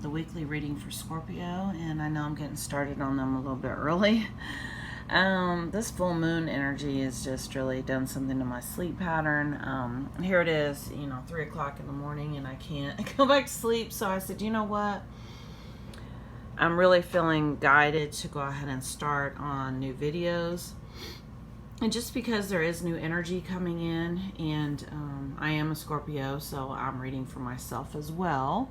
the weekly reading for Scorpio, and I know I'm getting started on them a little bit early. This full moon energy has just really done something to my sleep pattern. Here it is, 3 o'clock in the morning, and I can't go back to sleep. So I said, you know what? I'm really feeling guided to go ahead and start on new videos. And just because there is new energy coming in, and I am a Scorpio, so I'm reading for myself as well.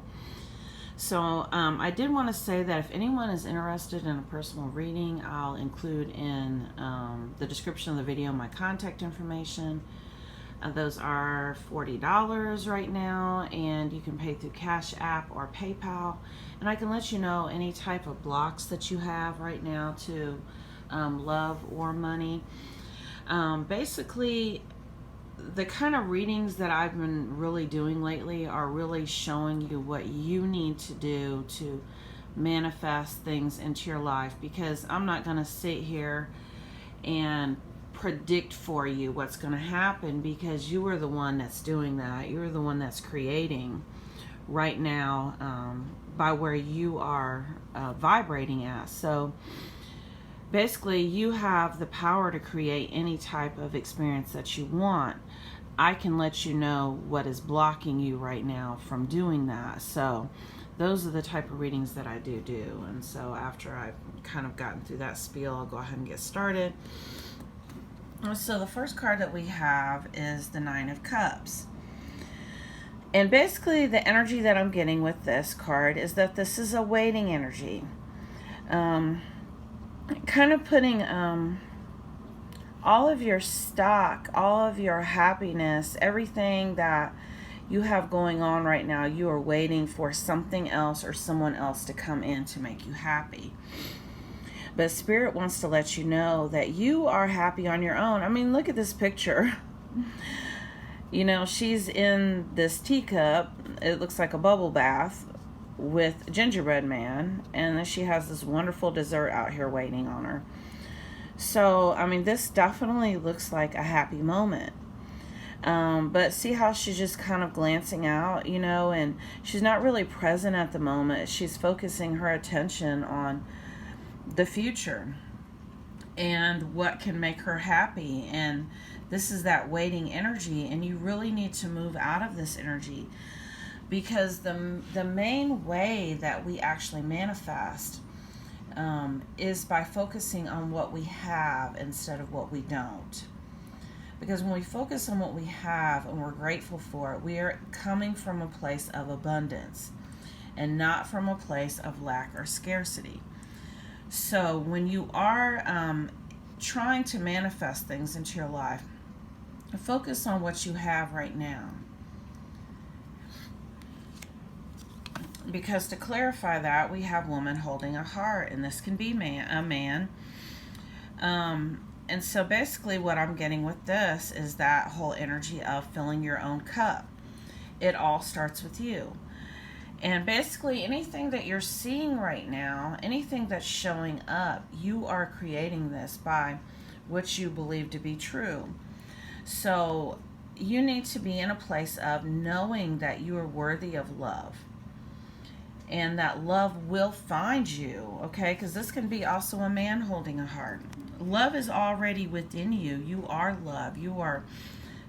So I did want to say that if anyone is interested in a personal reading, I'll include in the description of the video my contact information. Those are $40 right now, and you can pay through Cash App or PayPal. And I can let you know any type of blocks that you have right now to love or money. Basically, the kind of readings that I've been really doing lately are really showing you what you need to do to manifest things into your life, because I'm not going to sit here and predict for you what's going to happen, because you are the one that's doing that. You're the one that's creating right now by where you are vibrating at. So basically, you have the power to create any type of experience that you want. I can let you know what is blocking you right now from doing that. So those are the type of readings that I do. And so after I've kind of gotten through that spiel, I'll go ahead and get started. So the first card that we have is the Nine of Cups. And basically the energy that I'm getting with this card is that this is a waiting energy. Kind of putting all of your stock, all of your happiness, everything that you have going on right now, you are waiting for something else or someone else to come in to make you happy. But Spirit wants to let you know that you are happy on your own. I mean, look at this picture. She's in this teacup. It looks like a bubble bath with Gingerbread Man, and then she has this wonderful dessert out here waiting on her. So, I mean, this definitely looks like a happy moment. But see how she's just kind of glancing out, and she's not really present at the moment. She's focusing her attention on the future and what can make her happy. And this is that waiting energy, and you really need to move out of this energy, because the main way that we actually manifest is by focusing on what we have instead of what we don't. Because when we focus on what we have and we're grateful for it, we are coming from a place of abundance and not from a place of lack or scarcity. So when you are trying to manifest things into your life, focus on what you have right now. Because to clarify that, we have woman holding a heart, and this can be a man. And so basically what I'm getting with this is that whole energy of filling your own cup. It all starts with you. And basically anything that you're seeing right now, anything that's showing up, you are creating this by what you believe to be true. So you need to be in a place of knowing that you are worthy of love, and that love will find you, okay? Because this can be also a man holding a heart. Love is already within you. You are love. You are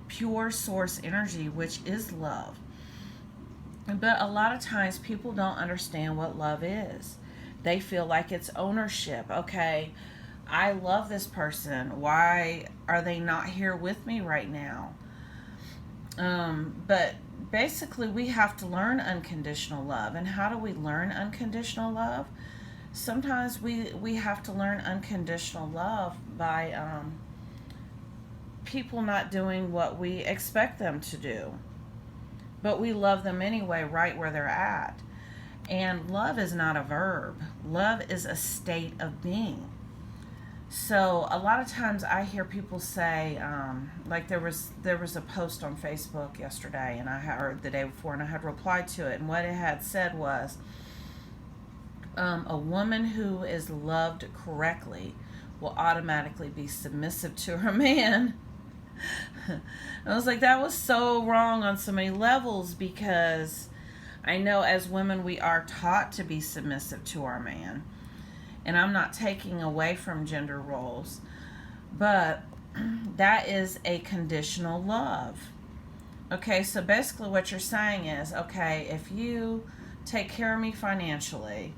pure source energy, which is love. But a lot of times people don't understand what love is. They feel like it's ownership. Okay, I love this person. Why are they not here with me right now? But basically we have to learn unconditional love. And how do we learn unconditional love? Sometimes we have to learn unconditional love by people not doing what we expect them to do. But we love them anyway, right where they're at. And love is not a verb. Love is a state of being. So a lot of times I hear people say, like there was a post on Facebook yesterday, and or the day before, and I had replied to it, and what it had said was, a woman who is loved correctly will automatically be submissive to her man. I was like, that was so wrong on so many levels, because I know as women we are taught to be submissive to our man. And I'm not taking away from gender roles, but that is a conditional love. Okay, so basically what you're saying is, okay, if you take care of me financially,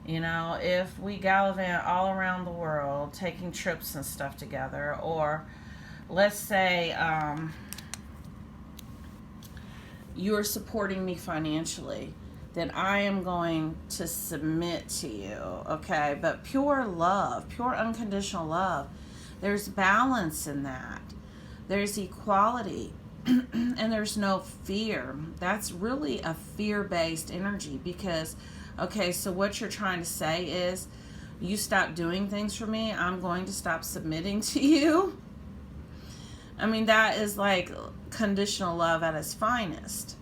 you know, if we gallivant all around the world taking trips and stuff together, or let's say you're supporting me financially, then I am going to submit to you, okay? But pure love, pure unconditional love, there's balance in that. There's equality, and there's no fear. That's really a fear-based energy because, okay, so what you're trying to say is, you stop doing things for me, I'm going to stop submitting to you. I mean, that is like conditional love at its finest.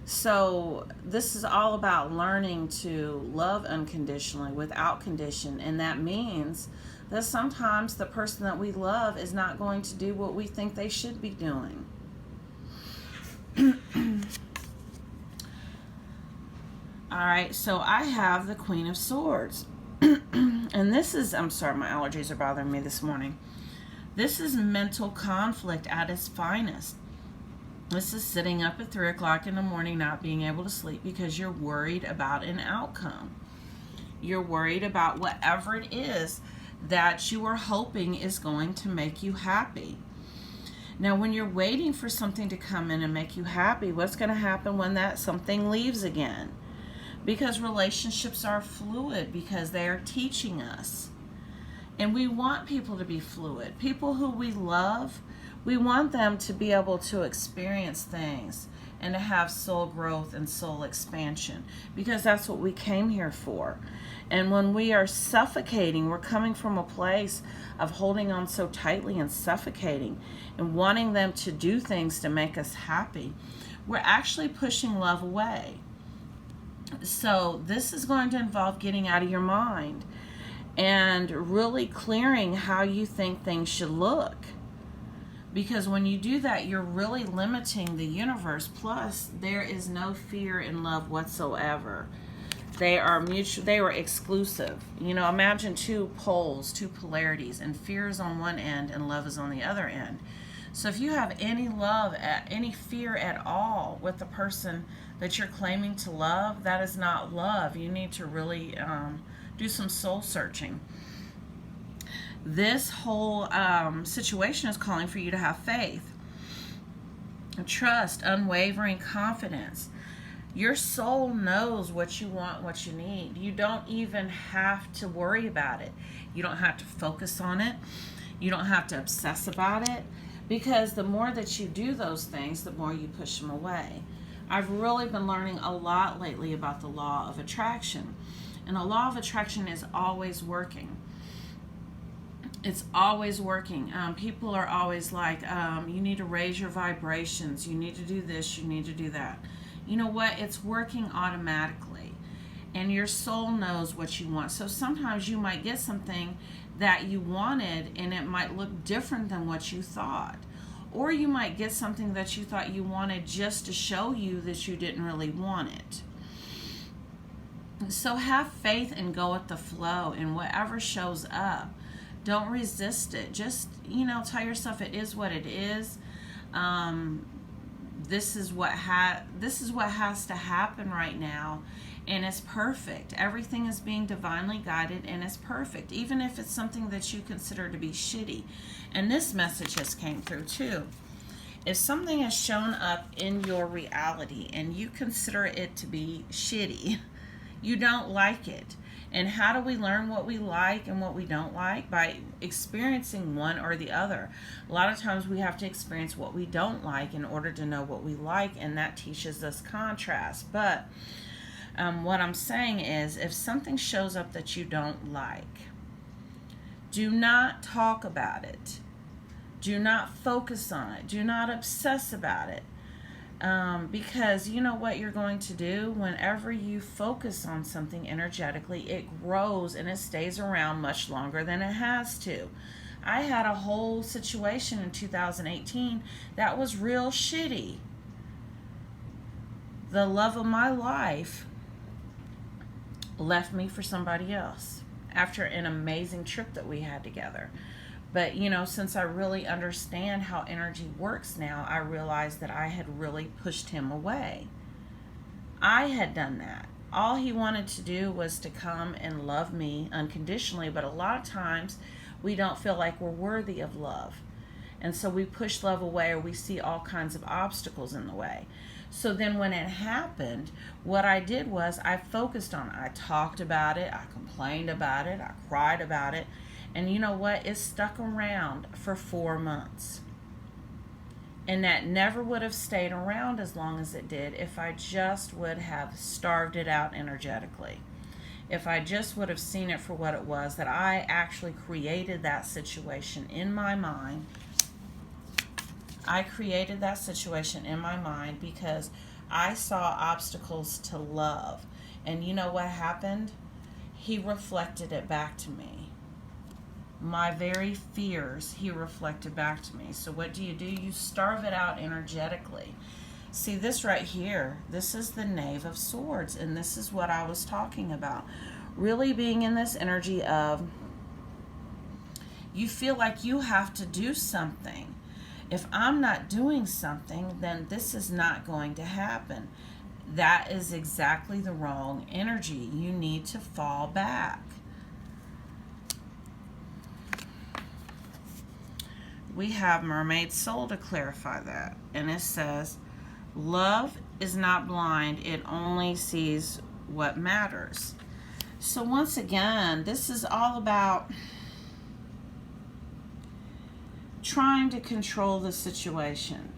So this is all about learning to love unconditionally without condition, and that means that sometimes the person that we love is not going to do what we think they should be doing. Alright, so I have the Queen of Swords. And this is, I'm sorry, my allergies are bothering me this morning. This is mental conflict at its finest. This is sitting up at 3 o'clock in the morning not being able to sleep because you're worried about an outcome. You're worried about whatever it is that you are hoping is going to make you happy. Now, when you're waiting for something to come in and make you happy, what's going to happen when that something leaves again? Because relationships are fluid, because they are teaching us. And we want people to be fluid. People who we love, we want them to be able to experience things and to have soul growth and soul expansion, because that's what we came here for. And when we are suffocating, we're coming from a place of holding on so tightly and suffocating and wanting them to do things to make us happy. We're actually pushing love away. So this is going to involve getting out of your mind and really clearing how you think things should look. Because when you do that, you're really limiting the universe. Plus, there is no fear in love whatsoever. They are mutual, they are exclusive. You know, imagine two poles, two polarities, and fear is on one end and love is on the other end. So if you have any love, any fear at all with the person that you're claiming to love, that is not love. You need to really do some soul searching. This whole situation is calling for you to have faith, trust, unwavering confidence. Your soul knows what you want, what you need. You don't even have to worry about it. You don't have to focus on it. You don't have to obsess about it, because the more that you do those things, the more you push them away. I've really been learning a lot lately about the law of attraction. And the law of attraction is always working. It's always working. People are always like, you need to raise your vibrations. You need to do this. You need to do that. You know what? It's working automatically. And your soul knows what you want. So sometimes you might get something that you wanted and it might look different than what you thought. Or you might get something that you thought you wanted just to show you that you didn't really want it. So have faith and go with the flow in whatever shows up. Don't resist it. Just, tell yourself it is what it is. This is what has to happen right now, and it's perfect. Everything is being divinely guided, and it's perfect, even if it's something that you consider to be shitty. And this message has came through too. If something has shown up in your reality and you consider it to be shitty, you don't like it. And how do we learn what we like and what we don't like? By experiencing one or the other. A lot of times we have to experience what we don't like in order to know what we like, and that teaches us contrast. But what I'm saying is, if something shows up that you don't like, do not talk about it. Do not focus on it. Do not obsess about it. Because you know what you're going to do? Whenever you focus on something energetically, it grows and it stays around much longer than it has to. I had a whole situation in 2018 that was real shitty. the love of my life left me for somebody else after an amazing trip that we had together. But, you know, since I really understand how energy works now, I realized that I had really pushed him away. I had done that. All he wanted to do was to come and love me unconditionally, but a lot of times we don't feel like we're worthy of love. And so we push love away, or we see all kinds of obstacles in the way. So then when it happened, what I did was I focused on it. I talked about it, I complained about it, I cried about it. And you know what? It stuck around for 4 months. And that never would have stayed around as long as it did if I just would have starved it out energetically. If I just would have seen it for what it was, that I actually created that situation in my mind. I created that situation in my mind because I saw obstacles to love. And you know what happened? He reflected it back to me. My very fears, he reflected back to me. So what do? You starve it out energetically. See this right here, this is the Knave of Swords, and this is what I was talking about. Really being in this energy of, you feel like you have to do something. If I'm not doing something, then this is not going to happen. That is exactly the wrong energy. You need to fall back. We have Mermaid Soul to clarify that. And it says, love is not blind. It only sees what matters. So once again, this is all about trying to control the situation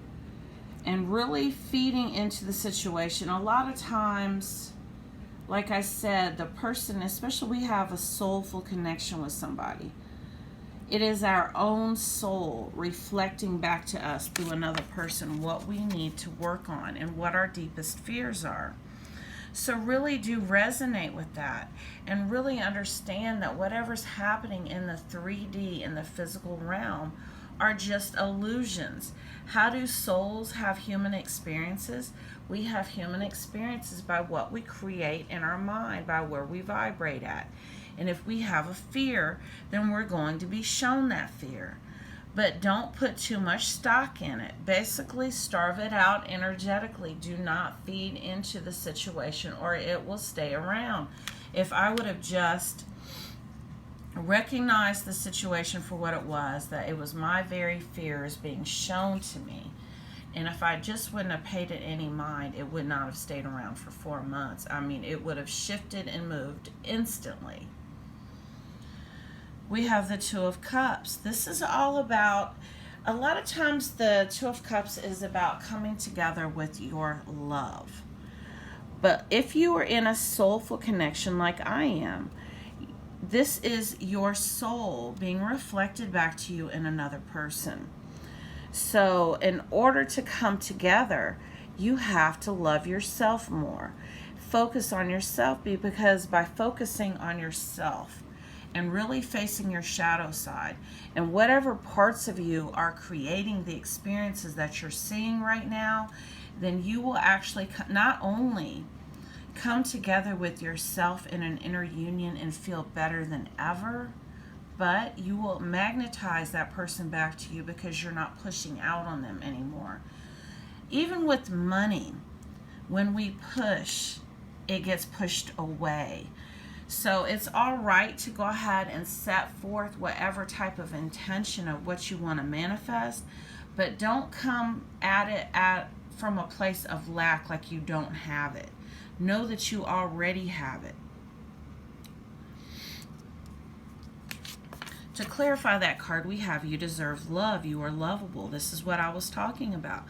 and really feeding into the situation. A lot of times, like I said, the person, especially we have a soulful connection with somebody. It is our own soul reflecting back to us through another person what we need to work on and what our deepest fears are. So really do resonate with that and really understand that whatever's happening in the 3D, in the physical realm, are just illusions. How do souls have human experiences? We have human experiences by what we create in our mind, by where we vibrate at. And if we have a fear, then we're going to be shown that fear. But don't put too much stock in it. Basically, starve it out energetically. Do not feed into the situation or it will stay around. If I would have just recognized the situation for what it was, that it was my very fears being shown to me, and if I just wouldn't have paid it any mind, it would not have stayed around for 4 months. I mean, it would have shifted and moved instantly. We have the Two of Cups. This is all about, a lot of times the Two of Cups is about coming together with your love. But if you are in a soulful connection like I am, this is your soul being reflected back to you in another person. So in order to come together, you have to love yourself more. Focus on yourself, because by focusing on yourself and really facing your shadow side and whatever parts of you are creating the experiences that you're seeing right now, then you will actually not only come together with yourself in an inner union and feel better than ever, but you will magnetize that person back to you because you're not pushing out on them anymore. Even with money, when we push, it gets pushed away. So it's all right to go ahead and set forth whatever type of intention of what you want to manifest, but don't come at it from a place of lack, like you don't have it. Know that you already have it. To clarify that card, we have you deserve love. You are lovable. This is what I was talking about.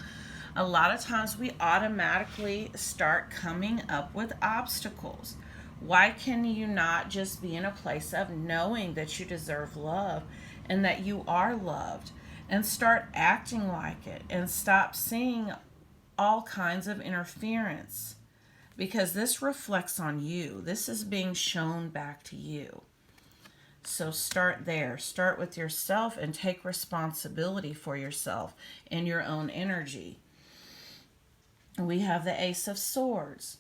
A lot of times we automatically start coming up with obstacles. Why can you not just be in a place of knowing that you deserve love and that you are loved, and start acting like it and stop seeing all kinds of interference? Because this reflects on you. This is being shown back to you. So start there. Start with yourself and take responsibility for yourself and your own energy. We have the Ace of Swords.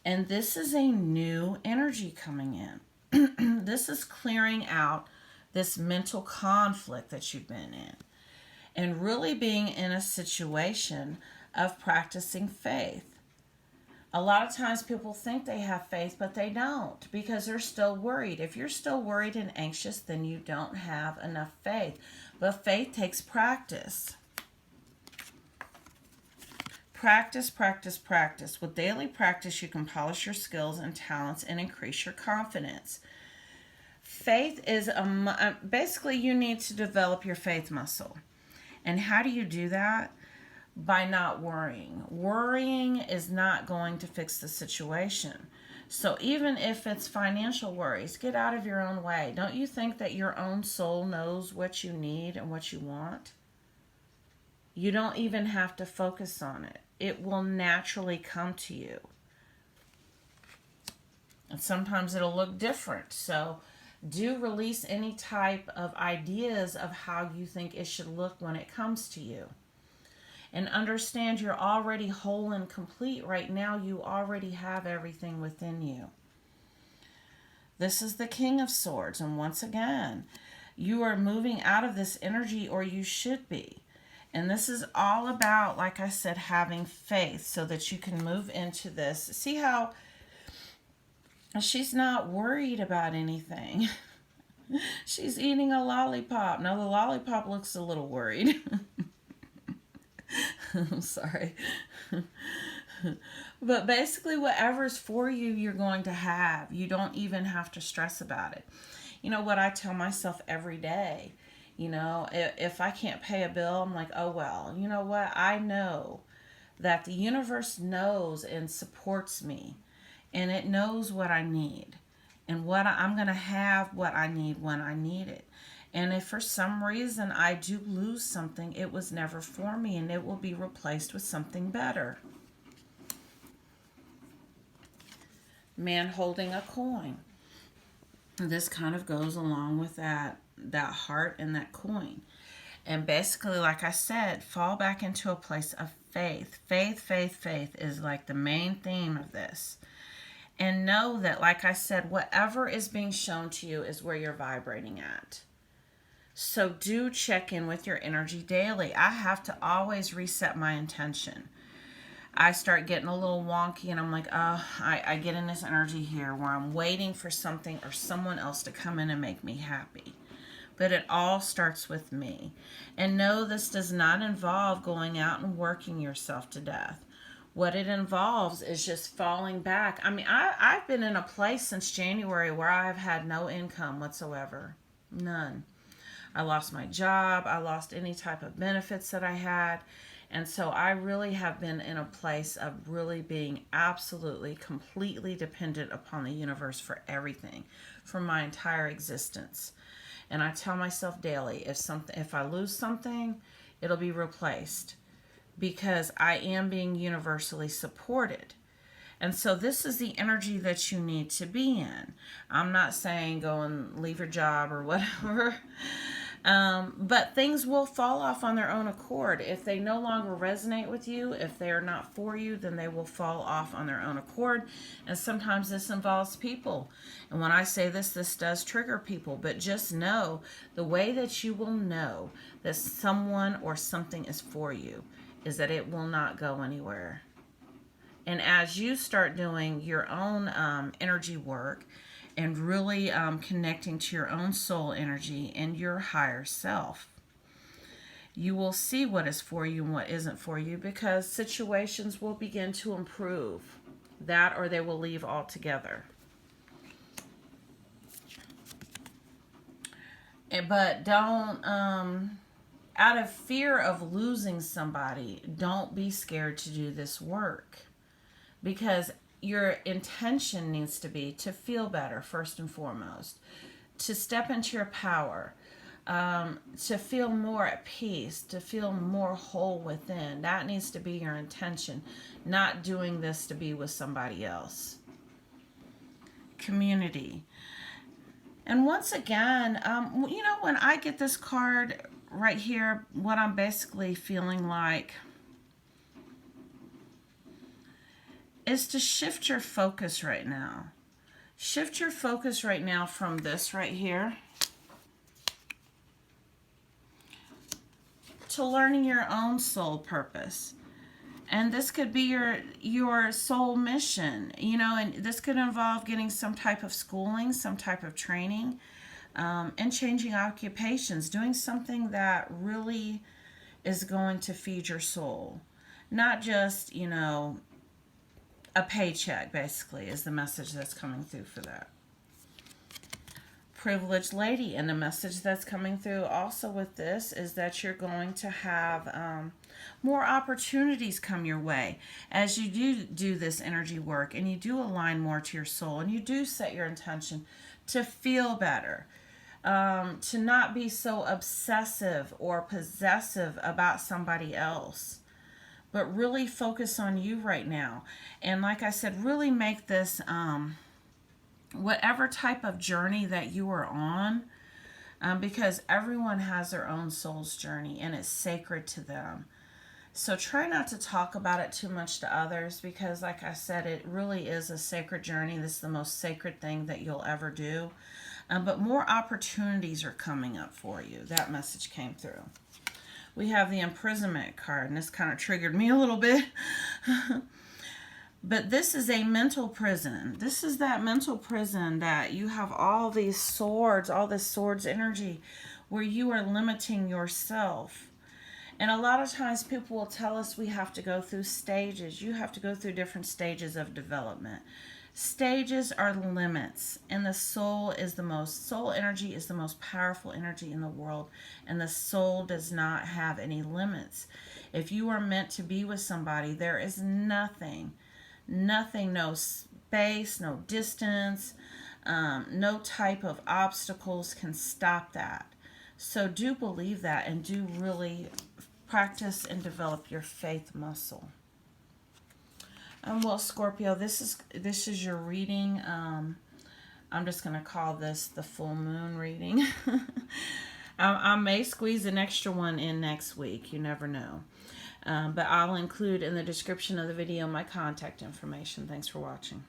And this is a new energy coming in. This is clearing out this mental conflict that you've been in and really being in a situation of practicing faith. A lot of times people think they have faith, but they don't because they're still worried. If you're still worried and anxious, then you don't have enough faith. But faith takes practice. Practice, practice, practice. With daily practice, you can polish your skills and talents and increase your confidence. Faith is basically you need to develop your faith muscle. And how do you do that? By not worrying. Worrying is not going to fix the situation. So even if it's financial worries, get out of your own way. Don't you think that your own soul knows what you need and what you want? You don't even have to focus on it. It will naturally come to you. And sometimes it'll look different. So do release any type of ideas of how you think it should look when it comes to you. And understand you're already whole and complete right now. You already have everything within you. This is the King of Swords. And once again, you are moving out of this energy, or you should be. And this is all about, like I said, having faith so that you can move into this. See how she's not worried about anything. She's eating a lollipop. Now the lollipop looks a little worried. I'm sorry. But basically whatever's for you, you're going to have. You don't even have to stress about it. You know what I tell myself every day? You know, if I can't pay a bill, I'm like, oh, well, you know what? I know that the universe knows and supports me, and it knows what I need and what I'm going to have what I need when I need it. And if for some reason I do lose something, it was never for me, and it will be replaced with something better. Man holding a coin. This kind of goes along with that heart and that coin. And basically, like I said, fall back into a place of faith. Faith, faith, faith is like the main theme of this. And know that, like I said, whatever is being shown to you is where you're vibrating at. So do check in with your energy daily. I have to always reset my intention. I start getting a little wonky and I'm like, oh, I get in this energy here where I'm waiting for something or someone else to come in and make me happy. But it all starts with me. And no, this does not involve going out and working yourself to death. What it involves is just falling back. I mean, I've been in a place since January where I've had no income whatsoever. None. I lost my job. I lost any type of benefits that I had. And so I really have been in a place of really being absolutely, completely dependent upon the universe for everything, for my entire existence. And I tell myself daily, if I lose something, it'll be replaced because I am being universally supported. And so this is the energy that you need to be in. I'm not saying go and leave your job or whatever. But things will fall off on their own accord. If they no longer resonate with you, if they are not for you, then they will fall off on their own accord. And sometimes this involves people. And when I say this does trigger people. But just know the way that you will know that someone or something is for you is that it will not go anywhere. And as you start doing your own energy work, and really connecting to your own soul energy and your higher self, you will see what is for you and what isn't for you, because situations will begin to improve. That or they will leave altogether. But don't, out of fear of losing somebody, don't be scared to do this work. Because your intention needs to be to feel better, first and foremost, to step into your power, to feel more at peace, to feel more whole within. That needs to be your intention, not doing this to be with somebody else. Community. And once again, you know, when I get this card right here, what I'm basically feeling like is to shift your focus right now. Shift your focus right now from this right here to learning your own soul purpose. And this could be your soul mission, you know, and this could involve getting some type of schooling, some type of training, and changing occupations, doing something that really is going to feed your soul. Not just, you know, a paycheck, basically, is the message that's coming through for that. Privileged lady, and the message that's coming through also with this is that you're going to have more opportunities come your way as you do this energy work, and you do align more to your soul, and you do set your intention to feel better, to not be so obsessive or possessive about somebody else, but really focus on you right now. And like I said, really make this whatever type of journey that you are on, because everyone has their own soul's journey and it's sacred to them. So try not to talk about it too much to others, because like I said, it really is a sacred journey. This is the most sacred thing that you'll ever do. But more opportunities are coming up for you. That message came through. We have the imprisonment card, and this kind of triggered me a little bit. But this is a mental prison. This is that mental prison that you have all these swords, all this swords energy, where you are limiting yourself. And a lot of times people will tell us we have to go through stages. You have to go through different stages of development. Stages are limits, and the soul energy is the most powerful energy in the world, and the soul does not have any limits. If you are meant to be with somebody, there is nothing, no space, no distance, no type of obstacles can stop that. So do believe that, and do really practice and develop your faith muscle. Well, Scorpio, this is your reading. I'm just going to call this the full moon reading. I may squeeze an extra one in next week. You never know. But I'll include in the description of the video my contact information. Thanks for watching.